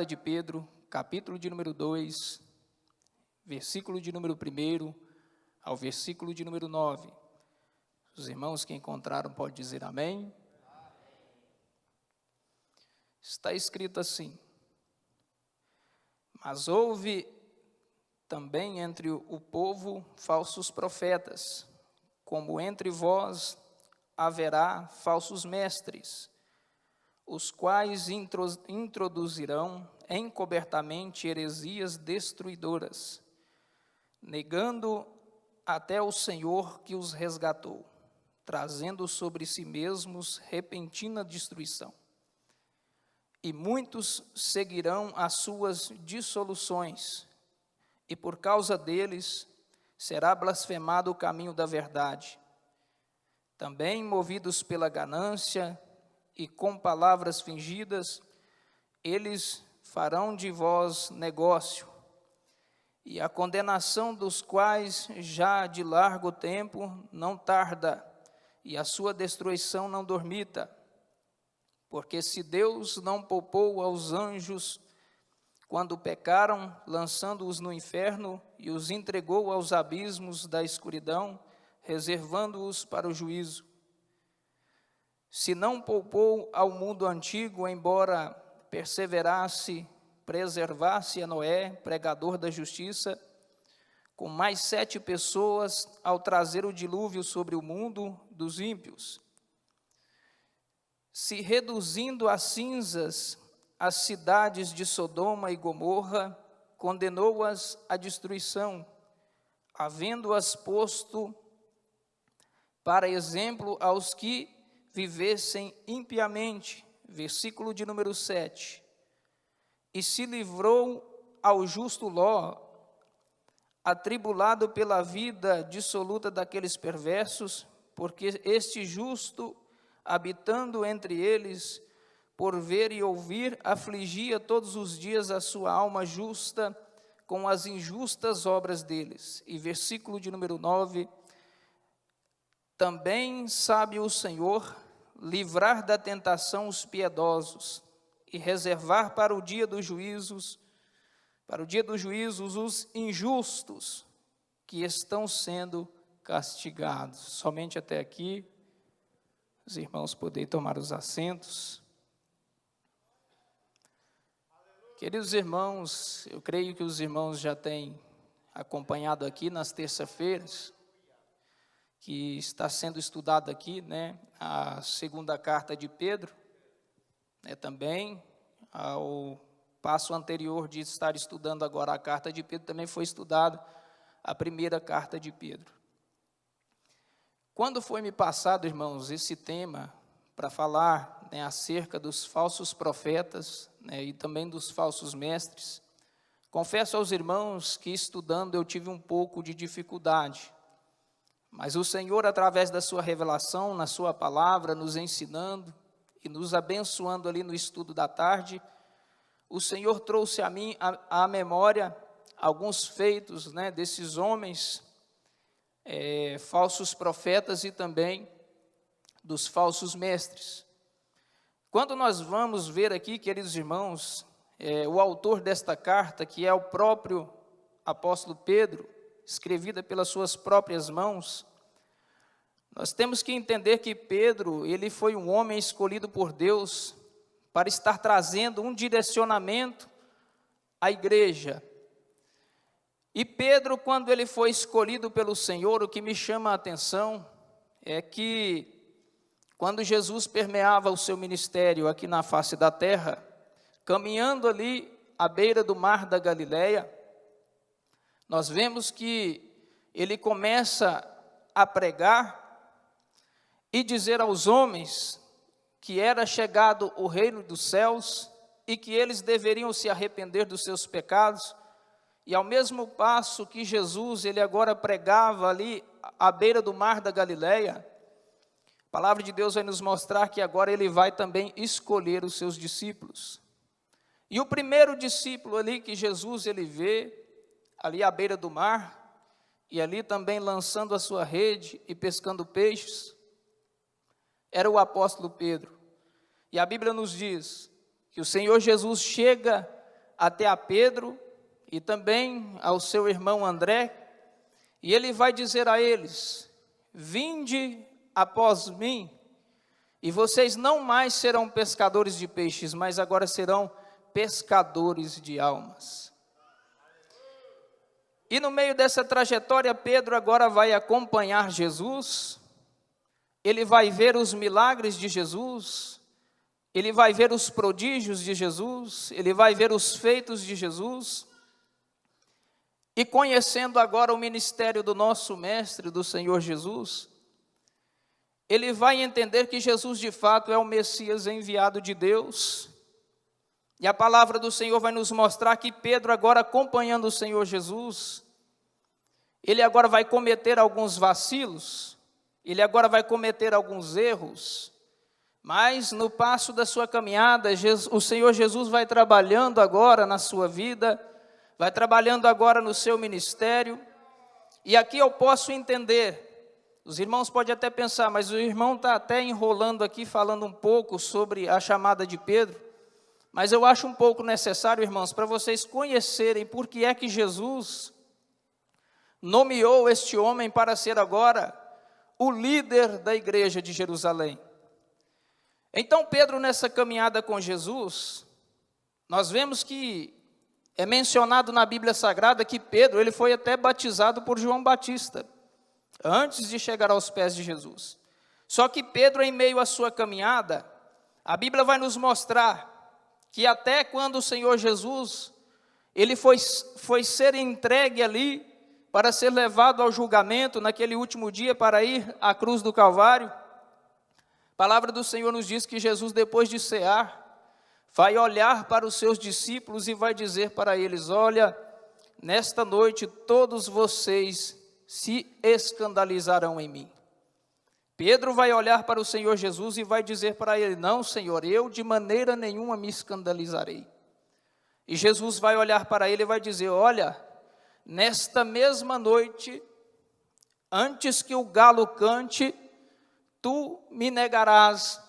De Pedro, capítulo de número 2, versículo de número 1 ao versículo de número 9. Os irmãos que encontraram podem dizer amém. Está escrito assim: mas houve também entre o povo falsos profetas, como entre vós haverá falsos mestres, os quais introduzirão encobertamente heresias destruidoras, negando até o Senhor que os resgatou, trazendo sobre si mesmos repentina destruição. E muitos seguirão as suas dissoluções, e por causa deles será blasfemado o caminho da verdade. Também, movidos pela ganância e com palavras fingidas, eles farão de vós negócio, e a condenação dos quais já de largo tempo não tarda, e a sua destruição não dormita. Porque se Deus não poupou aos anjos quando pecaram, lançando-os no inferno, e os entregou aos abismos da escuridão, reservando-os para o juízo, se não poupou ao mundo antigo, embora preservasse a Noé, pregador da justiça, com mais 7 pessoas, ao trazer o dilúvio sobre o mundo dos ímpios, se reduzindo a cinzas as cidades de Sodoma e Gomorra, condenou-as à destruição, havendo-as posto para exemplo aos que vivessem impiamente. Versículo de número 7. E se livrou ao justo Ló, atribulado pela vida dissoluta daqueles perversos, porque este justo, habitando entre eles, por ver e ouvir, afligia todos os dias a sua alma justa com as injustas obras deles. E versículo de número 9. Também sabe o Senhor livrar da tentação os piedosos e reservar para o dia dos juízos, os injustos que estão sendo castigados. Somente até aqui, os irmãos poderem tomar os assentos. Queridos irmãos, eu creio que os irmãos já têm acompanhado aqui nas terças-feiras, que está sendo estudado aqui, a segunda carta de Pedro, também, ao passo anterior de estar estudando agora a carta de Pedro, também foi estudado a primeira carta de Pedro. Quando foi me passado, irmãos, esse tema para falar acerca dos falsos profetas e também dos falsos mestres, confesso aos irmãos que estudando eu tive um pouco de dificuldade, mas o Senhor, através da sua revelação, na sua palavra, nos ensinando e nos abençoando ali no estudo da tarde, o Senhor trouxe a mim à memória alguns feitos desses homens, falsos profetas e também dos falsos mestres. Quando nós vamos ver aqui, queridos irmãos, o autor desta carta, que é o próprio apóstolo Pedro, escrevida pelas suas próprias mãos, nós temos que entender que Pedro, ele foi um homem escolhido por Deus para estar trazendo um direcionamento à igreja. E Pedro, quando ele foi escolhido pelo Senhor, o que me chama a atenção é que quando Jesus permeava o seu ministério aqui na face da terra, caminhando ali à beira do mar da Galileia, nós vemos que ele começa a pregar e dizer aos homens que era chegado o reino dos céus e que eles deveriam se arrepender dos seus pecados. E ao mesmo passo que Jesus, ele agora pregava ali à beira do mar da Galileia, a palavra de Deus vai nos mostrar que agora ele vai também escolher os seus discípulos. E o primeiro discípulo ali que Jesus ele vê, ali à beira do mar, e ali também lançando a sua rede e pescando peixes, era o apóstolo Pedro. E a Bíblia nos diz que o Senhor Jesus chega até a Pedro e também ao seu irmão André, e ele vai dizer a eles: vinde após mim, e vocês não mais serão pescadores de peixes, mas agora serão pescadores de almas. E no meio dessa trajetória, Pedro agora vai acompanhar Jesus, ele vai ver os milagres de Jesus, ele vai ver os prodígios de Jesus, ele vai ver os feitos de Jesus, e conhecendo agora o ministério do nosso Mestre, do Senhor Jesus, ele vai entender que Jesus de fato é o Messias enviado de Deus. E a palavra do Senhor vai nos mostrar que Pedro, agora acompanhando o Senhor Jesus, ele agora vai cometer alguns vacilos, ele agora vai cometer alguns erros, mas no passo da sua caminhada, o Senhor Jesus vai trabalhando agora na sua vida, vai trabalhando agora no seu ministério, e aqui eu posso entender. Os irmãos podem até pensar, mas o irmão está até enrolando aqui, falando um pouco sobre a chamada de Pedro, mas eu acho um pouco necessário, irmãos, para vocês conhecerem por que é que Jesus nomeou este homem para ser agora o líder da igreja de Jerusalém. Então Pedro, nessa caminhada com Jesus, nós vemos que é mencionado na Bíblia Sagrada que Pedro, ele foi até batizado por João Batista, antes de chegar aos pés de Jesus. Só que Pedro, em meio à sua caminhada, a Bíblia vai nos mostrar que até quando o Senhor Jesus, ele foi ser entregue ali, para ser levado ao julgamento, naquele último dia, para ir à cruz do Calvário, a palavra do Senhor nos diz que Jesus, depois de cear, vai olhar para os seus discípulos e vai dizer para eles: olha, nesta noite todos vocês se escandalizarão em mim. Pedro vai olhar para o Senhor Jesus e vai dizer para ele: não, Senhor, eu de maneira nenhuma me escandalizarei. E Jesus vai olhar para ele e vai dizer: olha, nesta mesma noite, antes que o galo cante, tu me negarás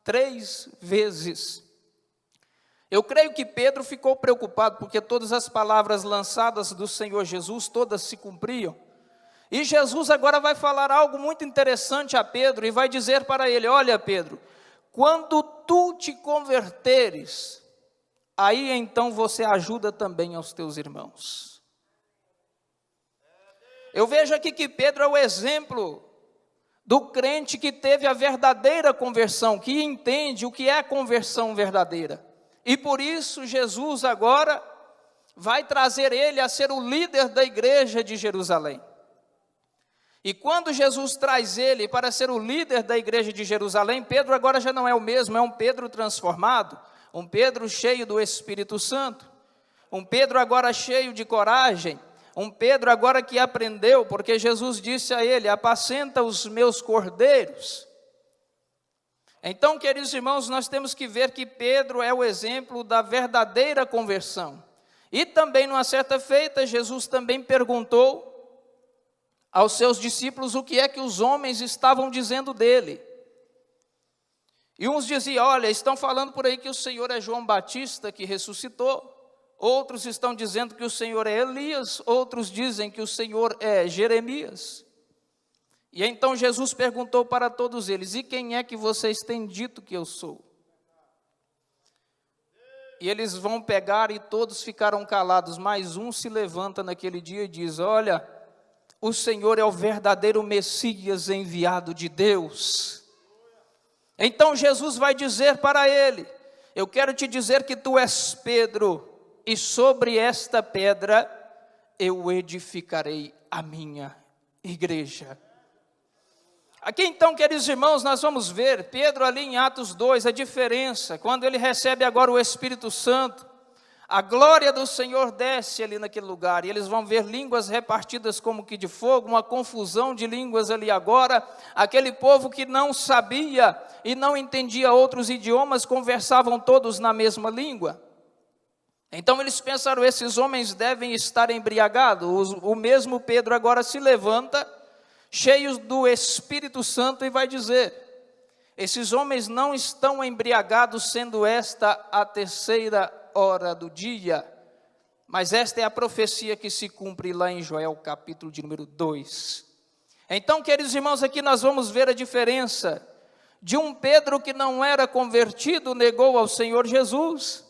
3 vezes. Eu creio que Pedro ficou preocupado, porque todas as palavras lançadas do Senhor Jesus, todas se cumpriam. E Jesus agora vai falar algo muito interessante a Pedro, e vai dizer para ele: olha, Pedro, quando tu te converteres, aí então você ajuda também aos teus irmãos. Eu vejo aqui que Pedro é o exemplo do crente que teve a verdadeira conversão, que entende o que é a conversão verdadeira. E por isso Jesus agora vai trazer ele a ser o líder da igreja de Jerusalém. E quando Jesus traz ele para ser o líder da igreja de Jerusalém, Pedro agora já não é o mesmo, é um Pedro transformado, um Pedro cheio do Espírito Santo, um Pedro agora cheio de coragem, um Pedro agora que aprendeu, porque Jesus disse a ele: apacenta os meus cordeiros. Então, queridos irmãos, nós temos que ver que Pedro é o exemplo da verdadeira conversão. E também, numa certa feita, Jesus também perguntou aos seus discípulos o que é que os homens estavam dizendo dele. E uns diziam: olha, estão falando por aí que o Senhor é João Batista que ressuscitou. Outros estão dizendo que o Senhor é Elias. Outros dizem que o Senhor é Jeremias. E então Jesus perguntou para todos eles: e quem é que vocês têm dito que eu sou? E eles vão pegar, e todos ficaram calados, mas um se levanta naquele dia e diz: olha, o Senhor é o verdadeiro Messias enviado de Deus. Então Jesus vai dizer para ele: eu quero te dizer que tu és Pedro, e sobre esta pedra eu edificarei a minha igreja. Aqui então, queridos irmãos, nós vamos ver Pedro ali em Atos 2, a diferença, quando ele recebe agora o Espírito Santo, a glória do Senhor desce ali naquele lugar, e eles vão ver línguas repartidas como que de fogo, uma confusão de línguas ali agora. Aquele povo que não sabia e não entendia outros idiomas, conversavam todos na mesma língua. Então eles pensaram: esses homens devem estar embriagados. O mesmo Pedro agora se levanta, cheios do Espírito Santo, e vai dizer: esses homens não estão embriagados, sendo esta a terceira hora do dia. Mas esta é a profecia que se cumpre lá em Joel, capítulo de número 2. Então, queridos irmãos, aqui nós vamos ver a diferença de um Pedro que não era convertido, negou ao Senhor Jesus,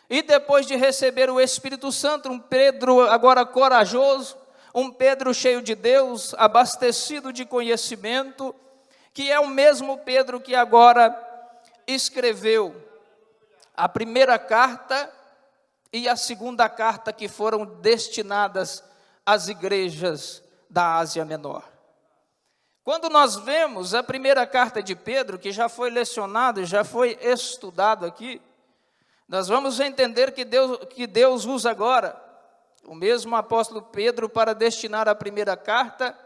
e depois de receber o Espírito Santo, um Pedro agora corajoso, um Pedro cheio de Deus, abastecido de conhecimento, que é o mesmo Pedro que agora escreveu a primeira carta e a segunda carta, que foram destinadas às igrejas da Ásia Menor. Quando nós vemos a primeira carta de Pedro, que já foi lecionado, já foi estudado aqui, nós vamos entender que Deus usa agora o mesmo apóstolo Pedro para destinar a primeira carta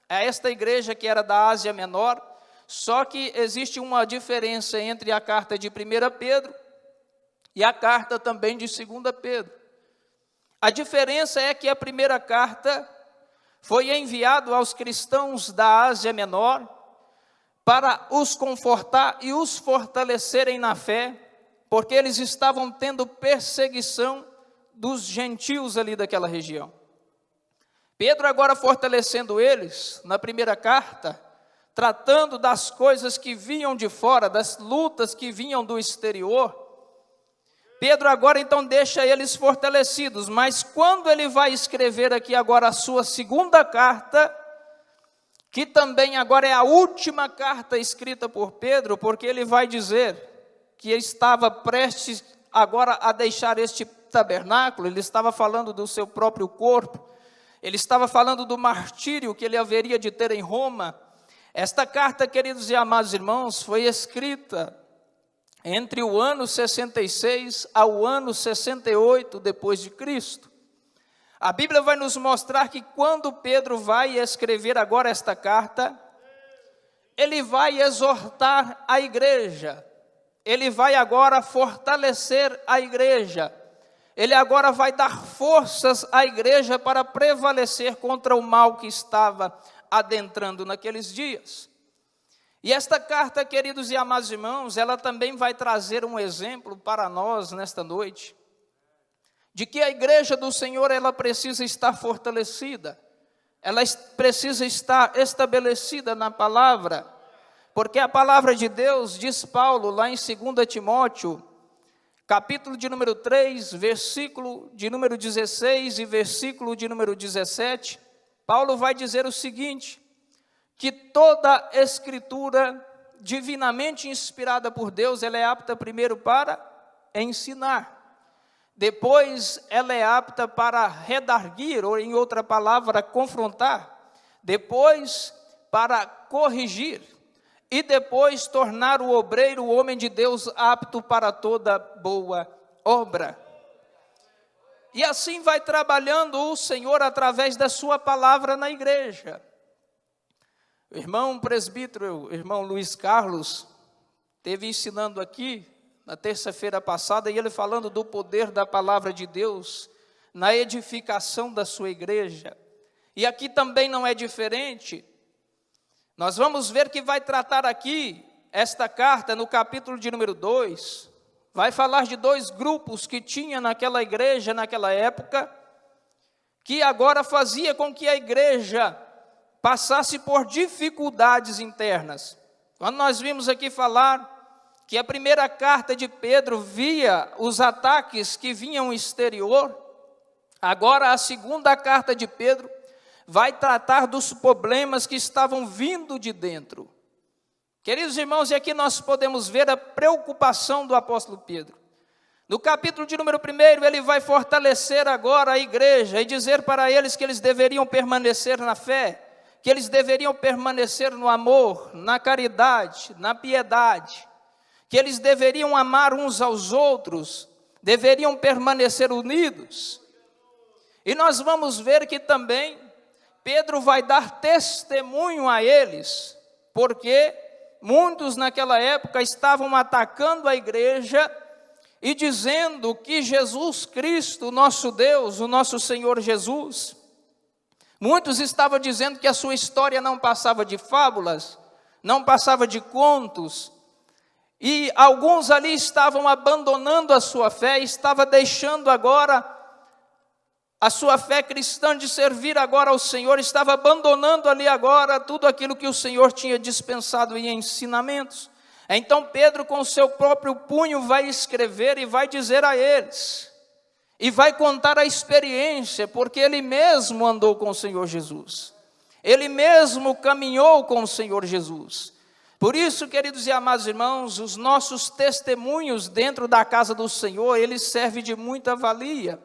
a esta igreja que era da Ásia Menor, só que existe uma diferença entre a carta de 1 Pedro e a carta também de 2 Pedro. A diferença é que a primeira carta foi enviada aos cristãos da Ásia Menor para os confortar e os fortalecerem na fé, porque eles estavam tendo perseguição dos gentios ali daquela região. Pedro agora fortalecendo eles, na primeira carta, tratando das coisas que vinham de fora, das lutas que vinham do exterior, Pedro agora então deixa eles fortalecidos, mas quando ele vai escrever aqui agora a sua segunda carta, que também agora é a última carta escrita por Pedro, porque ele vai dizer que estava prestes agora a deixar este tabernáculo, ele estava falando do seu próprio corpo, ele estava falando do martírio que ele haveria de ter em Roma. Esta carta, queridos e amados irmãos, foi escrita entre o ano 66 ao ano 68 depois de Cristo. A Bíblia vai nos mostrar que quando Pedro vai escrever agora esta carta, ele vai exortar a igreja, ele vai agora fortalecer a igreja, ele agora vai dar forças à igreja para prevalecer contra o mal que estava adentrando naqueles dias. E esta carta, queridos e amados irmãos, ela também vai trazer um exemplo para nós nesta noite, de que a igreja do Senhor, ela precisa estar fortalecida, ela precisa estar estabelecida na palavra, porque a palavra de Deus, diz Paulo lá em 2 Timóteo, capítulo de número 3, versículo de número 16 e versículo de número 17, Paulo vai dizer o seguinte: que toda escritura divinamente inspirada por Deus, ela é apta primeiro para ensinar, depois ela é apta para redarguir, ou em outra palavra, confrontar, depois para corrigir, e depois tornar o obreiro, o homem de Deus, apto para toda boa obra. E assim vai trabalhando o Senhor através da sua palavra na igreja. O irmão presbítero, o irmão Luiz Carlos, esteve ensinando aqui na terça-feira passada, e ele falando do poder da palavra de Deus na edificação da sua igreja. E aqui também não é diferente. Nós vamos ver que vai tratar aqui, esta carta, no capítulo de número 2, vai falar de dois grupos que tinha naquela igreja, naquela época, que agora fazia com que a igreja passasse por dificuldades internas. Quando nós vimos aqui falar que a primeira carta de Pedro via os ataques que vinham exterior, agora a segunda carta de Pedro vai tratar dos problemas que estavam vindo de dentro. Queridos irmãos, e aqui nós podemos ver a preocupação do apóstolo Pedro. No capítulo de número 1, ele vai fortalecer agora a igreja e dizer para eles que eles deveriam permanecer na fé, que eles deveriam permanecer no amor, na caridade, na piedade, que eles deveriam amar uns aos outros, deveriam permanecer unidos. E nós vamos ver que também Pedro vai dar testemunho a eles, porque muitos naquela época estavam atacando a igreja e dizendo que Jesus Cristo, nosso Deus, o nosso Senhor Jesus, muitos estavam dizendo que a sua história não passava de fábulas, não passava de contos, E alguns ali estavam abandonando a sua fé, estava deixando agora a sua fé cristã de servir agora ao Senhor, estava abandonando ali agora tudo aquilo que o Senhor tinha dispensado em ensinamentos. Então Pedro, com o seu próprio punho, vai escrever e vai dizer a eles, e vai contar a experiência, porque ele mesmo andou com o Senhor Jesus, ele mesmo caminhou com o Senhor Jesus. Por isso, queridos e amados irmãos, os nossos testemunhos dentro da casa do Senhor, eles servem de muita valia.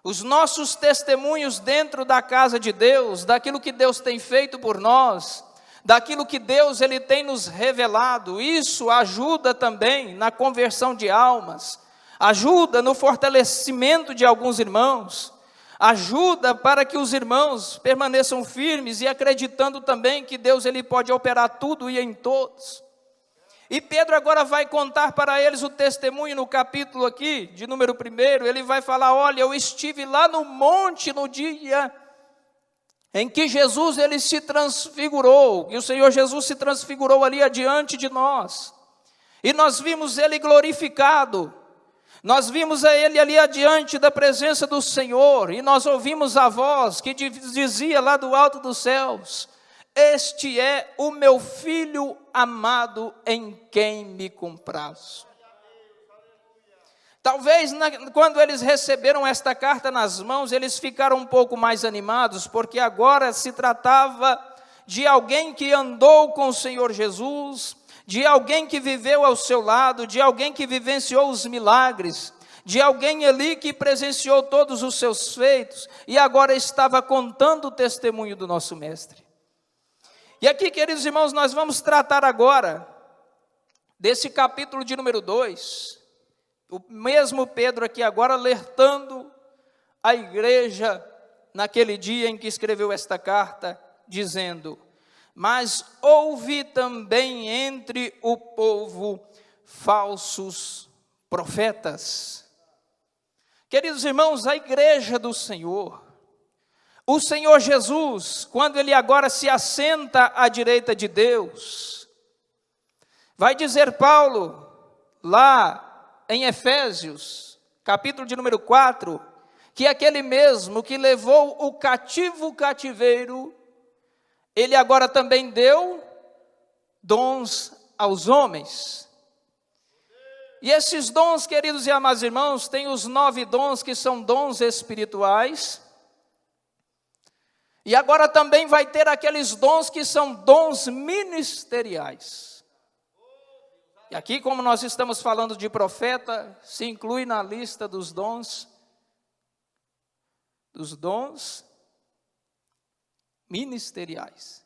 Os nossos testemunhos dentro da casa de Deus, daquilo que Deus tem feito por nós, daquilo que Deus ele tem nos revelado, isso ajuda também na conversão de almas, ajuda no fortalecimento de alguns irmãos, ajuda para que os irmãos permaneçam firmes e acreditando também que Deus ele pode operar tudo e em todos. E Pedro agora vai contar para eles o testemunho no capítulo aqui, de número 1, ele vai falar, olha, eu estive lá no monte no dia em que Jesus ele se transfigurou, e o Senhor Jesus se transfigurou ali adiante de nós, e nós vimos ele glorificado, nós vimos a ele ali adiante da presença do Senhor, e nós ouvimos a voz que dizia lá do alto dos céus, este é o meu filho amado em quem me comprazo. Talvez quando eles receberam esta carta nas mãos, eles ficaram um pouco mais animados, porque agora se tratava de alguém que andou com o Senhor Jesus, de alguém que viveu ao seu lado, de alguém que vivenciou os milagres, de alguém ali que presenciou todos os seus feitos, e agora estava contando o testemunho do nosso mestre. E aqui, queridos irmãos, nós vamos tratar agora desse capítulo de número 2, o mesmo Pedro aqui agora alertando a igreja naquele dia em que escreveu esta carta, dizendo, mas houve também entre o povo falsos profetas. Queridos irmãos, a igreja do Senhor, o Senhor Jesus, quando ele agora se assenta à direita de Deus, vai dizer Paulo, lá em Efésios, capítulo de número 4, que aquele mesmo que levou o cativeiro, ele agora também deu dons aos homens. E esses dons, queridos e amados irmãos, tem os 9 dons que são dons espirituais. E agora também vai ter aqueles dons que são dons ministeriais. E aqui, como nós estamos falando de profeta, se inclui na lista dos dons ministeriais.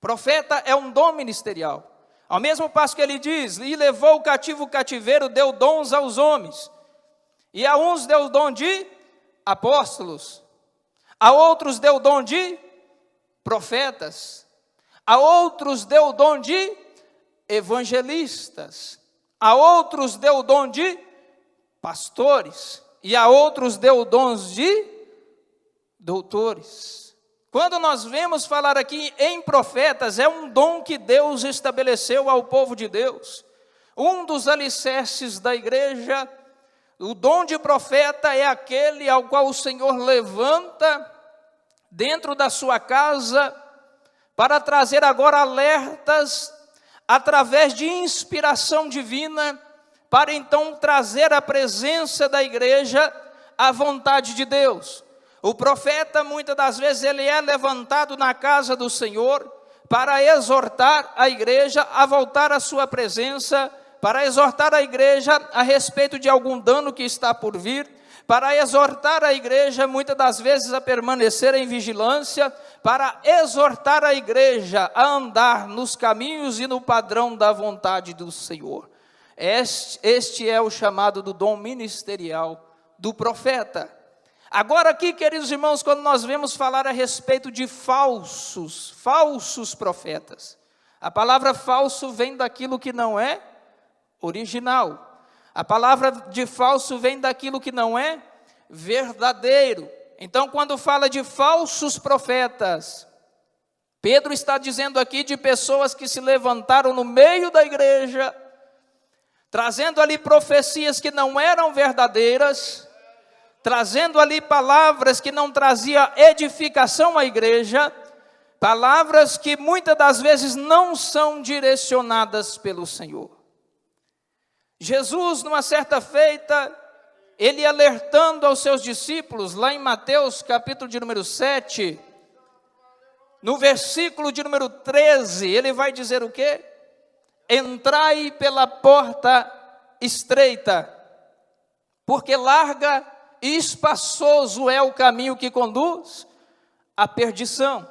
Profeta é um dom ministerial. Ao mesmo passo que ele diz, e levou o cativeiro, deu dons aos homens. E a uns deu o dom de apóstolos, a outros deu o dom de profetas, a outros deu o dom de evangelistas, a outros deu o dom de pastores, e a outros deu dons de doutores. Quando nós vemos falar aqui em profetas, é um dom que Deus estabeleceu ao povo de Deus. Um dos alicerces da igreja, o dom de profeta é aquele ao qual o Senhor levanta dentro da sua casa para trazer agora alertas através de inspiração divina, para então trazer a presença da igreja à vontade de Deus. O profeta, muitas das vezes, ele é levantado na casa do Senhor para exortar a igreja a voltar à sua presença, para exortar a igreja a respeito de algum dano que está por vir, para exortar a igreja, muitas das vezes, a permanecer em vigilância, para exortar a igreja a andar nos caminhos e no padrão da vontade do Senhor. Este é o chamado do dom ministerial do profeta. Agora aqui, queridos irmãos, quando nós vemos falar a respeito de falsos profetas, a palavra falso vem daquilo que não é original. A palavra de falso vem daquilo que não é verdadeiro. Então, quando fala de falsos profetas, Pedro está dizendo aqui de pessoas que se levantaram no meio da igreja, trazendo ali profecias que não eram verdadeiras, trazendo ali palavras que não traziam edificação à igreja, palavras que muitas das vezes não são direcionadas pelo Senhor. Jesus, numa certa feita, ele alertando aos seus discípulos, lá em Mateus capítulo de número 7, no versículo de número 13, ele vai dizer o quê? Entrai pela porta estreita, porque larga e espaçoso é o caminho que conduz à perdição.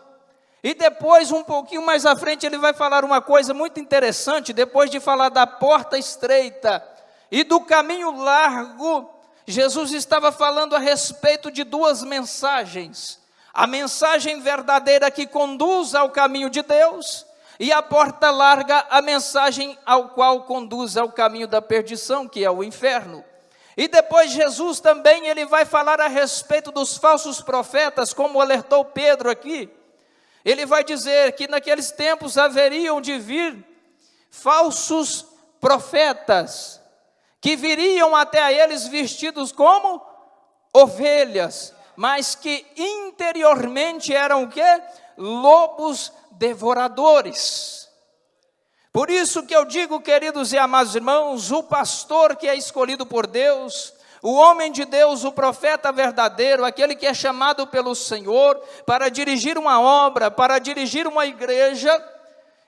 E depois, um pouquinho mais à frente, ele vai falar uma coisa muito interessante, depois de falar da porta estreita e do caminho largo, Jesus estava falando a respeito de duas mensagens. A mensagem verdadeira que conduz ao caminho de Deus, e a porta larga, a mensagem ao qual conduz ao caminho da perdição, que é o inferno. E depois Jesus também, ele vai falar a respeito dos falsos profetas, como alertou Pedro aqui. Ele vai dizer que naqueles tempos haveriam de vir falsos profetas, que viriam até a eles vestidos como ovelhas, mas que interiormente eram o quê? Lobos devoradores. Por isso que eu digo, queridos e amados irmãos, o pastor que é escolhido por Deus, o homem de Deus, o profeta verdadeiro, aquele que é chamado pelo Senhor para dirigir uma obra, para dirigir uma igreja,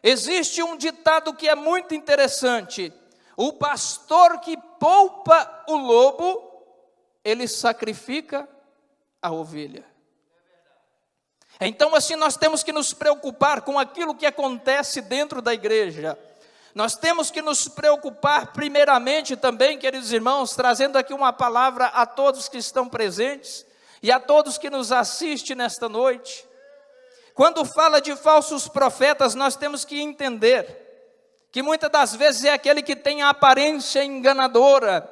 existe um ditado que é muito interessante: o pastor que poupa o lobo, ele sacrifica a ovelha. Então assim nós temos que nos preocupar com aquilo que acontece dentro da igreja. Nós temos que nos preocupar primeiramente também, queridos irmãos, trazendo aqui uma palavra a todos que estão presentes e a todos que nos assistem nesta noite. Quando fala de falsos profetas, nós temos que entender que muitas das vezes é aquele que tem a aparência enganadora.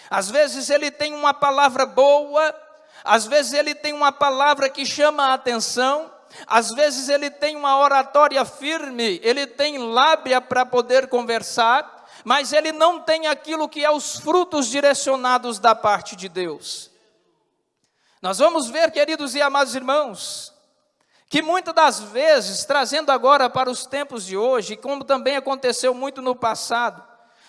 Às vezes ele tem uma palavra boa, às vezes ele tem uma palavra que chama a atenção, às vezes ele tem uma oratória firme, ele tem lábia para poder conversar, mas ele não tem aquilo que é os frutos direcionados da parte de Deus. Nós vamos ver, queridos e amados irmãos, que muitas das vezes, trazendo agora para os tempos de hoje, como também aconteceu muito no passado,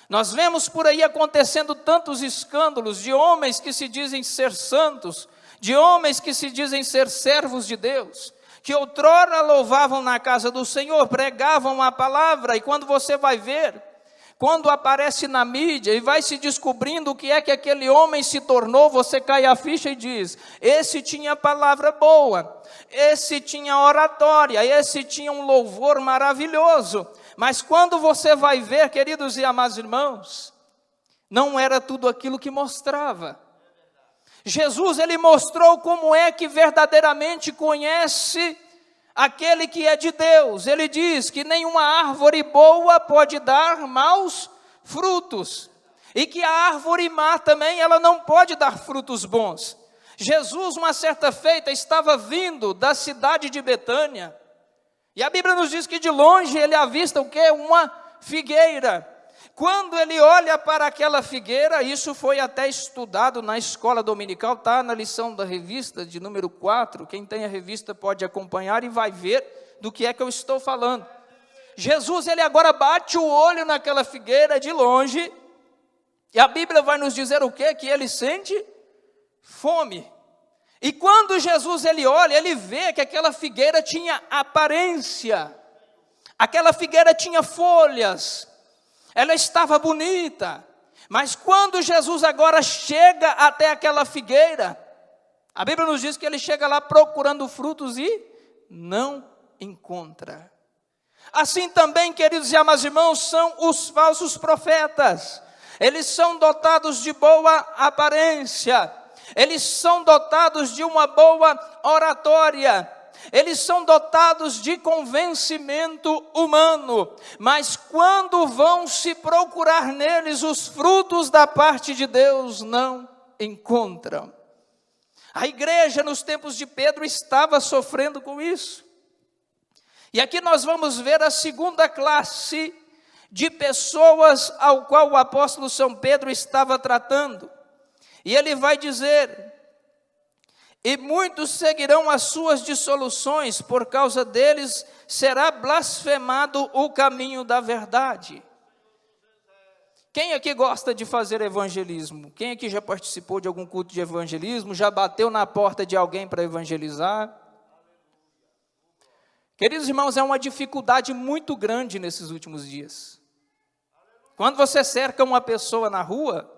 nós vemos por aí acontecendo tantos escândalos de homens que se dizem ser santos, de homens que se dizem ser servos de Deus, que outrora louvavam na casa do Senhor, pregavam a palavra, e quando você vai ver, quando aparece na mídia e vai se descobrindo o que é que aquele homem se tornou, você cai a ficha e diz: esse tinha palavra boa, esse tinha oratória, esse tinha um louvor maravilhoso, mas quando você vai ver, queridos e amados irmãos, não era tudo aquilo que mostrava. Jesus, ele mostrou como é que verdadeiramente conhece aquele que é de Deus. Ele diz que nenhuma árvore boa pode dar maus frutos, e que a árvore má também, ela não pode dar frutos bons. Jesus, uma certa feita, estava vindo da cidade de Betânia, e a Bíblia nos diz que de longe ele avista o quê? Uma figueira. Quando ele olha para aquela figueira, isso foi até estudado na escola dominical, está na lição da revista de número 4, quem tem a revista pode acompanhar e vai ver do que é que eu estou falando. Jesus, ele agora bate o olho naquela figueira de longe, e a Bíblia vai nos dizer o quê? Que ele sente fome. E quando Jesus, ele olha, ele vê que aquela figueira tinha aparência, aquela figueira tinha folhas, ela estava bonita, mas quando Jesus agora chega até aquela figueira, a Bíblia nos diz que ele chega lá procurando frutos e não encontra. Assim também, queridos e amados irmãos, são os falsos profetas. Eles são dotados de boa aparência, eles são dotados de uma boa oratória, eles são dotados de convencimento humano, mas quando vão se procurar neles os frutos da parte de Deus, não encontram. A igreja nos tempos de Pedro estava sofrendo com isso. E aqui nós vamos ver a segunda classe de pessoas ao qual o apóstolo São Pedro estava tratando. E ele vai dizer: e muitos seguirão as suas dissoluções, por causa deles será blasfemado o caminho da verdade. Quem aqui gosta de fazer evangelismo? Quem aqui já participou de algum culto de evangelismo? Já bateu na porta de alguém para evangelizar? Queridos irmãos, é uma dificuldade muito grande nesses últimos dias. Quando você cerca uma pessoa na rua,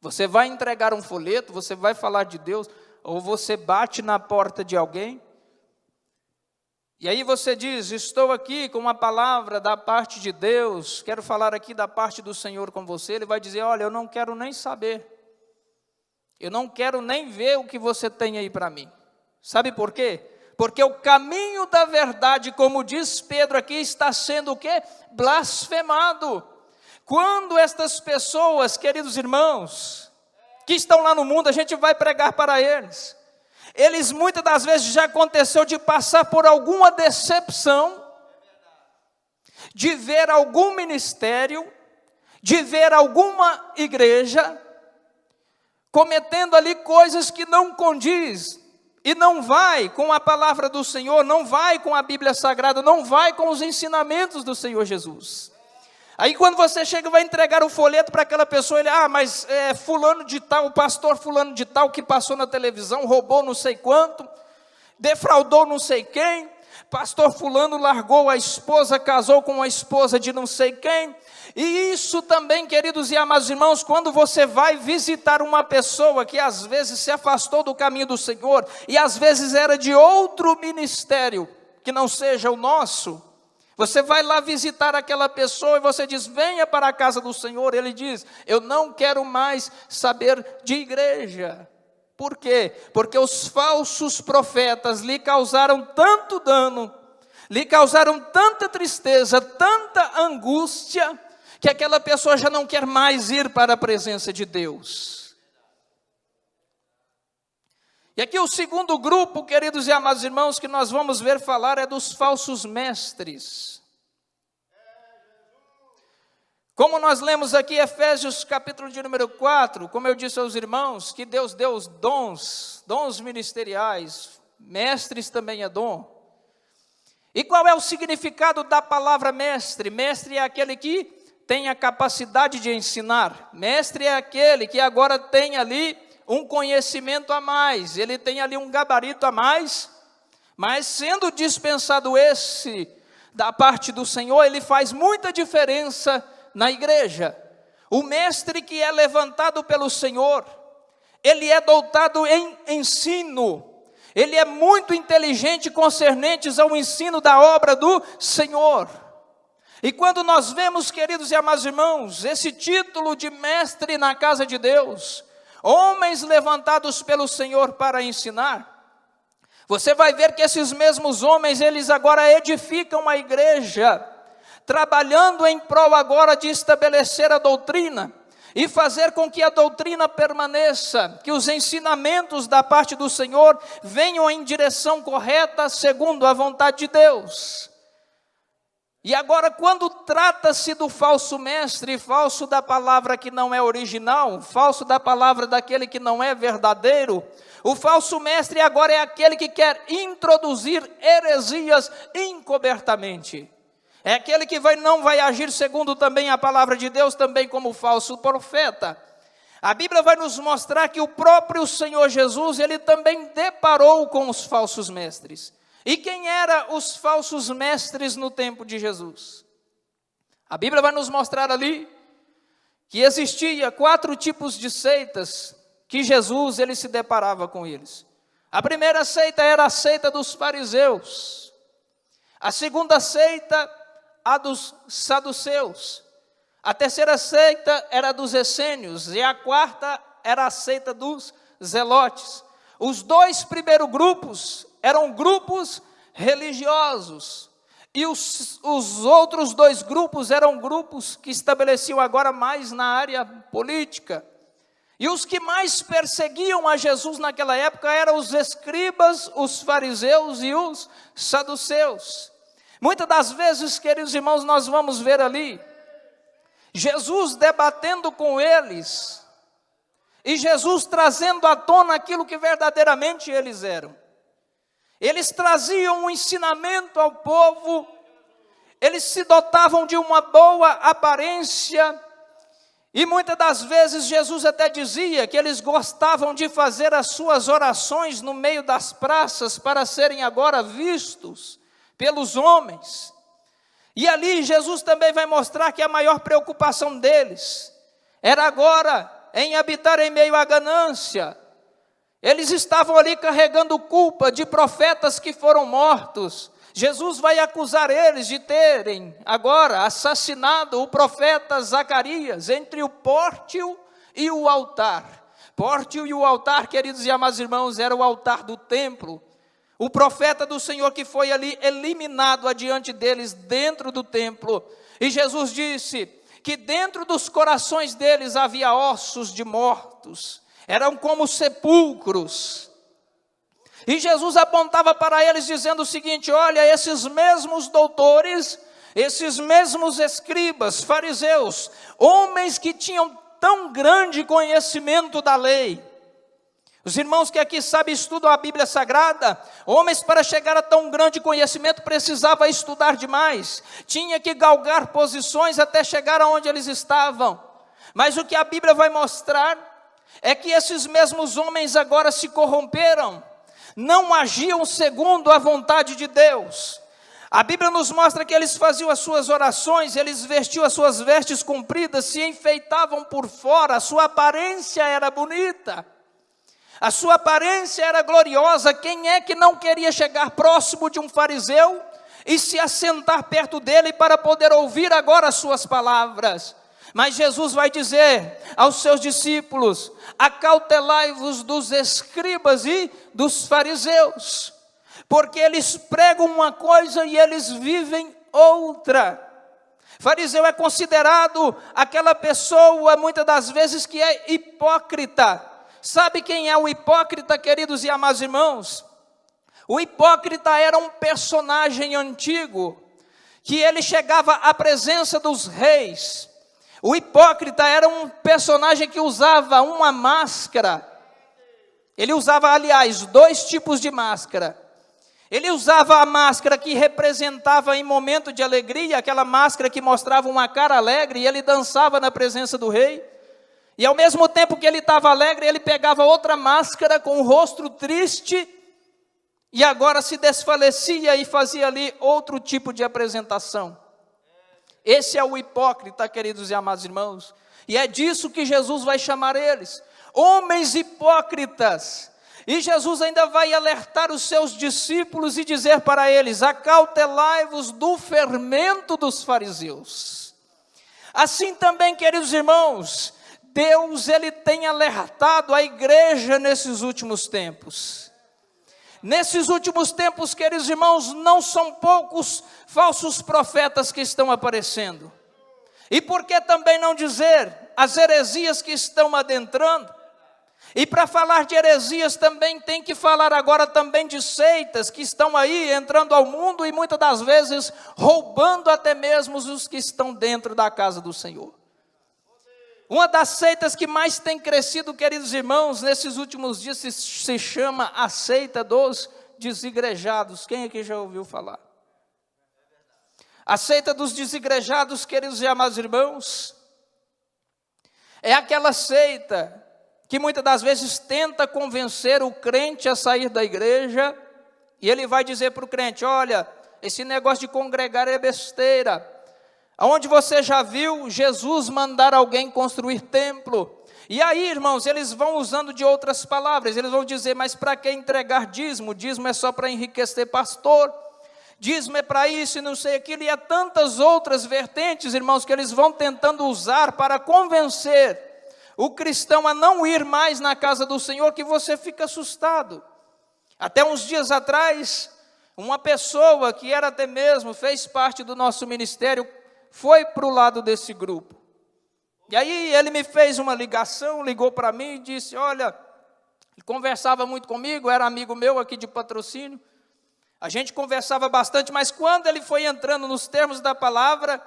você vai entregar um folheto, você vai falar de Deus, ou você bate na porta de alguém, e aí você diz: estou aqui com uma palavra da parte de Deus, quero falar aqui da parte do Senhor com você. Ele vai dizer: olha, eu não quero nem saber, eu não quero nem ver o que você tem aí para mim. Sabe por quê? Porque o caminho da verdade, como diz Pedro aqui, está sendo o quê? Blasfemado. Quando estas pessoas, queridos irmãos, que estão lá no mundo, a gente vai pregar para eles. Eles muitas das vezes já aconteceu de passar por alguma decepção, de ver algum ministério, de ver alguma igreja, cometendo ali coisas que não condiz, e não vai com a palavra do Senhor, não vai com a Bíblia Sagrada, não vai com os ensinamentos do Senhor Jesus. Aí quando você chega e vai entregar o folheto para aquela pessoa, ele: mas é fulano de tal, o pastor fulano de tal, que passou na televisão, roubou não sei quanto, defraudou não sei quem, pastor fulano largou a esposa, casou com a esposa de não sei quem. E isso também, queridos e amados irmãos, quando você vai visitar uma pessoa que às vezes se afastou do caminho do Senhor, e às vezes era de outro ministério, que não seja o nosso, você vai lá visitar aquela pessoa e você diz: venha para a casa do Senhor. Ele diz: eu não quero mais saber de igreja. Por quê? Porque os falsos profetas lhe causaram tanto dano, lhe causaram tanta tristeza, tanta angústia, que aquela pessoa já não quer mais ir para a presença de Deus. E aqui o segundo grupo, queridos e amados irmãos, que nós vamos ver falar é dos falsos mestres. Como nós lemos aqui Efésios capítulo de número 4, como eu disse aos irmãos, que Deus deu os dons ministeriais, mestres também é dom. E qual é o significado da palavra mestre? Mestre é aquele que tem a capacidade de ensinar. Mestre é aquele que agora tem ali um conhecimento a mais, ele tem ali um gabarito a mais, mas sendo dispensado esse da parte do Senhor, ele faz muita diferença na igreja. O mestre que é levantado pelo Senhor, ele é dotado em ensino, ele é muito inteligente concernentes ao ensino da obra do Senhor. E quando nós vemos, queridos e amados irmãos, esse título de mestre na casa de Deus, homens levantados pelo Senhor para ensinar, você vai ver que esses mesmos homens, eles agora edificam a igreja, trabalhando em prol agora de estabelecer a doutrina, e fazer com que a doutrina permaneça, que os ensinamentos da parte do Senhor venham em direção correta, segundo a vontade de Deus. E agora, quando trata-se do falso mestre, falso da palavra que não é original, falso da palavra daquele que não é verdadeiro, o falso mestre agora é aquele que quer introduzir heresias encobertamente. É aquele que não vai agir segundo também a palavra de Deus, também como falso profeta. A Bíblia vai nos mostrar que o próprio Senhor Jesus, ele também deparou com os falsos mestres. E quem eram os falsos mestres no tempo de Jesus? A Bíblia vai nos mostrar ali que existia 4 tipos de seitas que Jesus ele se deparava com eles. A primeira seita era a seita dos fariseus. A segunda seita, a dos saduceus. A terceira seita era dos essênios. E a quarta era a seita dos zelotes. Os 2 primeiros grupos eram grupos religiosos, e os outros 2 grupos eram grupos que estabeleciam agora mais na área política. E os que mais perseguiam a Jesus naquela época eram os escribas, os fariseus e os saduceus. Muitas das vezes, queridos irmãos, nós vamos ver ali Jesus debatendo com eles e Jesus trazendo à tona aquilo que verdadeiramente eles eram. Eles traziam um ensinamento ao povo, eles se dotavam de uma boa aparência, e muitas das vezes Jesus até dizia que eles gostavam de fazer as suas orações no meio das praças para serem agora vistos pelos homens. E ali Jesus também vai mostrar que a maior preocupação deles era agora em habitar em meio à ganância. Eles estavam ali carregando culpa de profetas que foram mortos. Jesus vai acusar eles de terem agora assassinado o profeta Zacarias entre o pórtio e o altar. Pórtio e o altar, queridos e amados irmãos, era o altar do templo. O profeta do Senhor que foi ali eliminado adiante deles dentro do templo. E Jesus disse que dentro dos corações deles havia ossos de mortos. Eram como sepulcros. E Jesus apontava para eles dizendo o seguinte: olha, esses mesmos doutores, esses mesmos escribas, fariseus, homens que tinham tão grande conhecimento da lei. Os irmãos que aqui sabem, estudam a Bíblia Sagrada, homens para chegar a tão grande conhecimento precisava estudar demais, tinha que galgar posições até chegar aonde eles estavam. Mas o que a Bíblia vai mostrar é que esses mesmos homens agora se corromperam, não agiam segundo a vontade de Deus. A Bíblia nos mostra que eles faziam as suas orações, eles vestiam as suas vestes compridas, se enfeitavam por fora, a sua aparência era bonita, a sua aparência era gloriosa. Quem é que não queria chegar próximo de um fariseu e se assentar perto dele para poder ouvir agora as suas palavras? Mas Jesus vai dizer aos seus discípulos: acautelai-vos dos escribas e dos fariseus, porque eles pregam uma coisa e eles vivem outra. Fariseu é considerado aquela pessoa, muitas das vezes, que é hipócrita. Sabe quem é o hipócrita, queridos e amados irmãos? O hipócrita era um personagem antigo, que ele chegava à presença dos reis. O hipócrita era um personagem que usava uma máscara. Ele usava, aliás, dois tipos de máscara. Ele usava a máscara que representava em momento de alegria, aquela máscara que mostrava uma cara alegre, e ele dançava na presença do rei. E ao mesmo tempo que ele estava alegre, ele pegava outra máscara com o rosto triste, e agora se desfalecia e fazia ali outro tipo de apresentação. Esse é o hipócrita, queridos e amados irmãos, e é disso que Jesus vai chamar eles, homens hipócritas. E Jesus ainda vai alertar os seus discípulos e dizer para eles: acautelai-vos do fermento dos fariseus. Assim também, queridos irmãos, Deus ele tem alertado a igreja nesses últimos tempos. Nesses últimos tempos, queridos irmãos, não são poucos falsos profetas que estão aparecendo. E por que também não dizer as heresias que estão adentrando? E para falar de heresias também tem que falar agora também de seitas que estão aí entrando ao mundo e muitas das vezes roubando até mesmo os que estão dentro da casa do Senhor. Uma das seitas que mais tem crescido, queridos irmãos, nesses últimos dias se chama a seita dos desigrejados. Quem aqui já ouviu falar? A seita dos desigrejados, queridos e amados irmãos, é aquela seita que muitas das vezes tenta convencer o crente a sair da igreja, e ele vai dizer para o crente: olha, esse negócio de congregar é besteira. Aonde você já viu Jesus mandar alguém construir templo? E aí, irmãos, eles vão usando de outras palavras, eles vão dizer: mas para que entregar dízimo? Dízimo é só para enriquecer pastor, dízimo é para isso e não sei aquilo, e há tantas outras vertentes, irmãos, que eles vão tentando usar para convencer o cristão a não ir mais na casa do Senhor, que você fica assustado. Até uns dias atrás, uma pessoa que era até mesmo, fez parte do nosso ministério, foi para o lado desse grupo. E aí ele me fez uma ligação, ligou para mim e disse: olha, ele conversava muito comigo, era amigo meu aqui de Patrocínio. A gente conversava bastante, mas quando ele foi entrando nos termos da palavra,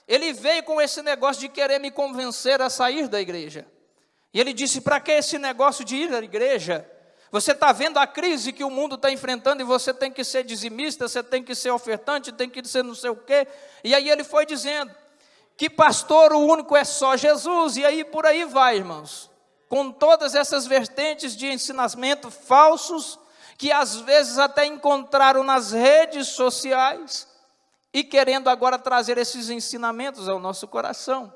ele veio com esse negócio de querer me convencer a sair da igreja. E ele disse: para que esse negócio de ir à igreja? Você está vendo a crise que o mundo está enfrentando e você tem que ser dizimista, você tem que ser ofertante, tem que ser não sei o quê. E aí ele foi dizendo que pastor o único é só Jesus, e aí por aí vai, irmãos. Com todas essas vertentes de ensinamento falsos, que às vezes até encontraram nas redes sociais, e querendo agora trazer esses ensinamentos ao nosso coração.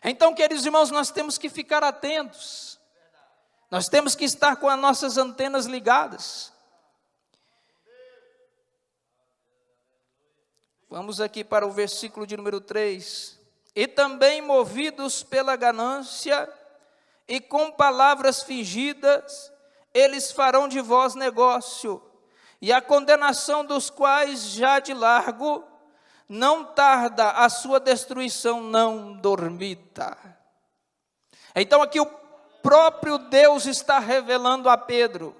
Então, queridos irmãos, nós temos que ficar atentos. Nós temos que estar com as nossas antenas ligadas. Vamos aqui para o versículo de número 3. E também movidos pela ganância e com palavras fingidas, eles farão de vós negócio, e a condenação dos quais já de largo, não tarda a sua destruição, não dormita. Então aqui o próprio Deus está revelando a Pedro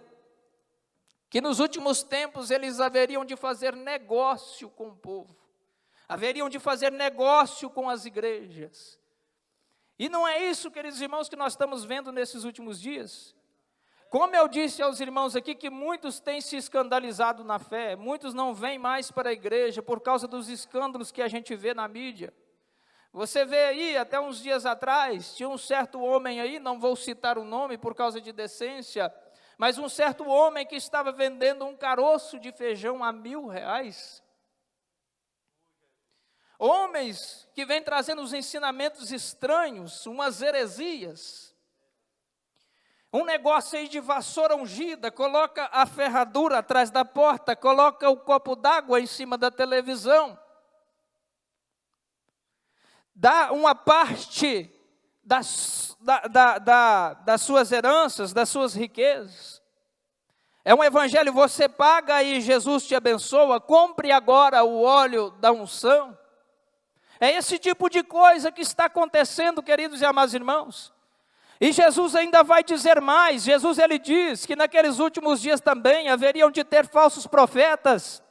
que nos últimos tempos eles haveriam de fazer negócio com o povo, haveriam de fazer negócio com as igrejas. E não é isso, queridos irmãos, que nós estamos vendo nesses últimos dias. Como eu disse aos irmãos aqui, que muitos têm se escandalizado na fé, muitos não vêm mais para a igreja por causa dos escândalos que a gente vê na mídia. Você vê aí, até uns dias atrás, tinha um certo homem aí, não vou citar o nome por causa de decência, mas um certo homem que estava vendendo um caroço de feijão a R$1.000. Homens que vêm trazendo os ensinamentos estranhos, umas heresias. Um negócio aí de vassoura ungida, coloca a ferradura atrás da porta, coloca o copo d'água em cima da televisão. Dá uma parte das suas heranças, das suas riquezas. É um evangelho, você paga e Jesus te abençoa, compre agora o óleo da unção. É esse tipo de coisa que está acontecendo, queridos e amados irmãos. E Jesus ainda vai dizer mais. Jesus ele diz que naqueles últimos dias também haveriam de ter falsos profetas,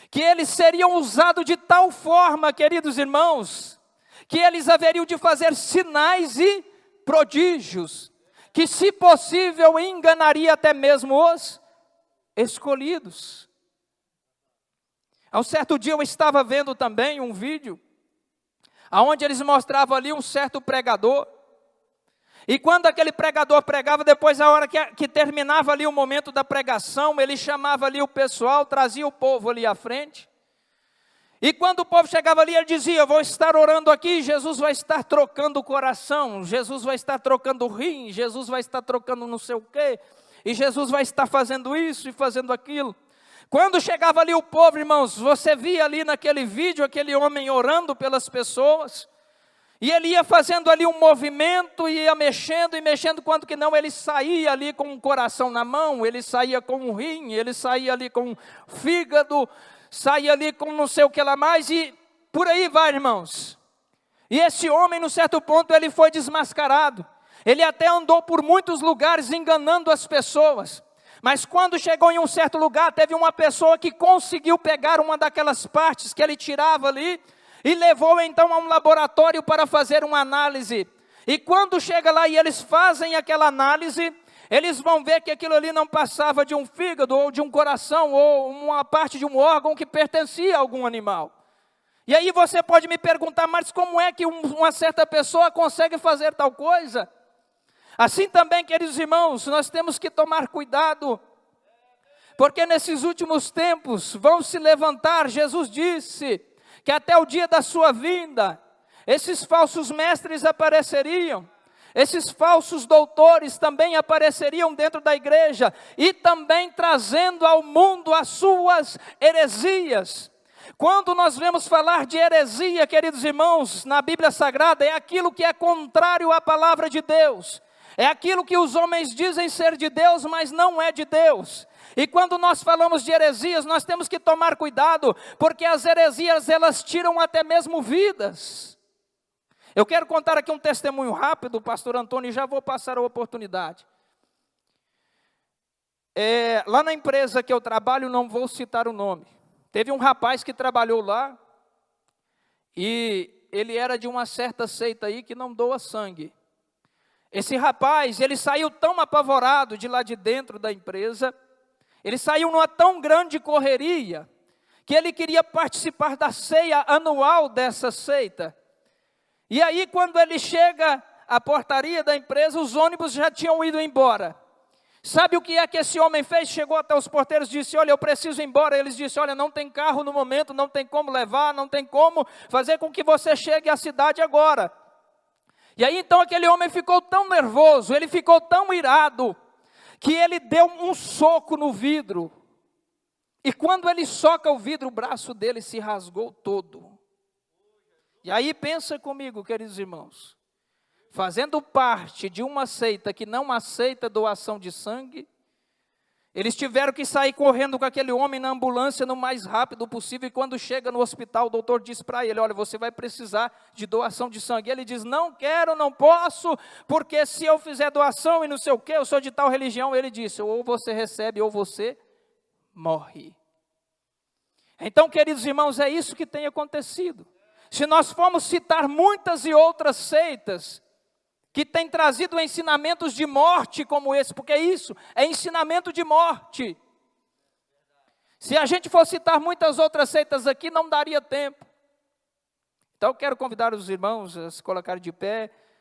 que eles seriam usados de tal forma, queridos irmãos, que eles haveriam de fazer sinais e prodígios, que se possível enganaria até mesmo os escolhidos. Há um certo dia eu estava vendo também um vídeo, onde eles mostravam ali um certo pregador, e quando aquele pregador pregava, depois a hora que terminava ali o momento da pregação, ele chamava ali o pessoal, trazia o povo ali à frente, e quando o povo chegava ali, ele dizia: eu vou estar orando aqui, Jesus vai estar trocando o coração, Jesus vai estar trocando o rim, Jesus vai estar trocando não sei o quê, e Jesus vai estar fazendo isso e fazendo aquilo. Quando chegava ali o povo, irmãos, você via ali naquele vídeo, aquele homem orando pelas pessoas, e ele ia fazendo ali um movimento, ia mexendo e mexendo, quando que não, ele saía ali com o coração na mão, ele saía com o rim, ele saía ali com o fígado, saía ali com não sei o que lá mais, e por aí vai, irmãos. E esse homem, no certo ponto, ele foi desmascarado. Ele até andou por muitos lugares enganando as pessoas. Mas quando chegou em um certo lugar, teve uma pessoa que conseguiu pegar uma daquelas partes que ele tirava ali, e levou então a um laboratório para fazer uma análise. E quando chega lá e eles fazem aquela análise, eles vão ver que aquilo ali não passava de um fígado, ou de um coração, ou uma parte de um órgão que pertencia a algum animal. E aí você pode me perguntar: mas como é que uma certa pessoa consegue fazer tal coisa? Assim também, queridos irmãos, nós temos que tomar cuidado, porque nesses últimos tempos vão se levantar, Jesus disse, que até o dia da sua vinda, esses falsos mestres apareceriam, esses falsos doutores também apareceriam dentro da igreja, e também trazendo ao mundo as suas heresias. Quando nós vemos falar de heresia, queridos irmãos, na Bíblia Sagrada, é aquilo que é contrário à palavra de Deus, é aquilo que os homens dizem ser de Deus, mas não é de Deus. E quando nós falamos de heresias, nós temos que tomar cuidado, porque as heresias, elas tiram até mesmo vidas. Eu quero contar aqui um testemunho rápido, pastor Antônio, e já vou passar a oportunidade. Lá na empresa que eu trabalho, não vou citar o nome, teve um rapaz que trabalhou lá, e ele era de uma certa seita aí que não doa sangue. Esse rapaz, ele saiu tão apavorado de lá de dentro da empresa, ele saiu numa tão grande correria, que ele queria participar da ceia anual dessa seita. E aí, quando ele chega à portaria da empresa, os ônibus já tinham ido embora. Sabe o que é que esse homem fez? Chegou até os porteiros e disse: olha, eu preciso ir embora. Eles disseram: olha, não tem carro no momento, não tem como levar, não tem como fazer com que você chegue à cidade agora. E aí então aquele homem ficou tão nervoso, ele ficou tão irado, que ele deu um soco no vidro. E quando ele soca o vidro, o braço dele se rasgou todo. E aí pensa comigo, queridos irmãos, fazendo parte de uma seita que não aceita doação de sangue, eles tiveram que sair correndo com aquele homem na ambulância no mais rápido possível, e quando chega no hospital, o doutor diz para ele: olha, você vai precisar de doação de sangue. Ele diz: não quero, não posso, porque se eu fizer doação e não sei o que, eu sou de tal religião. Ele disse: ou você recebe ou você morre. Então, queridos irmãos, é isso que tem acontecido. Se nós formos citar muitas e outras seitas, que tem trazido ensinamentos de morte como esse, porque isso é ensinamento de morte. Se a gente for citar muitas outras seitas aqui, não daria tempo. Então eu quero convidar os irmãos a se colocarem de pé,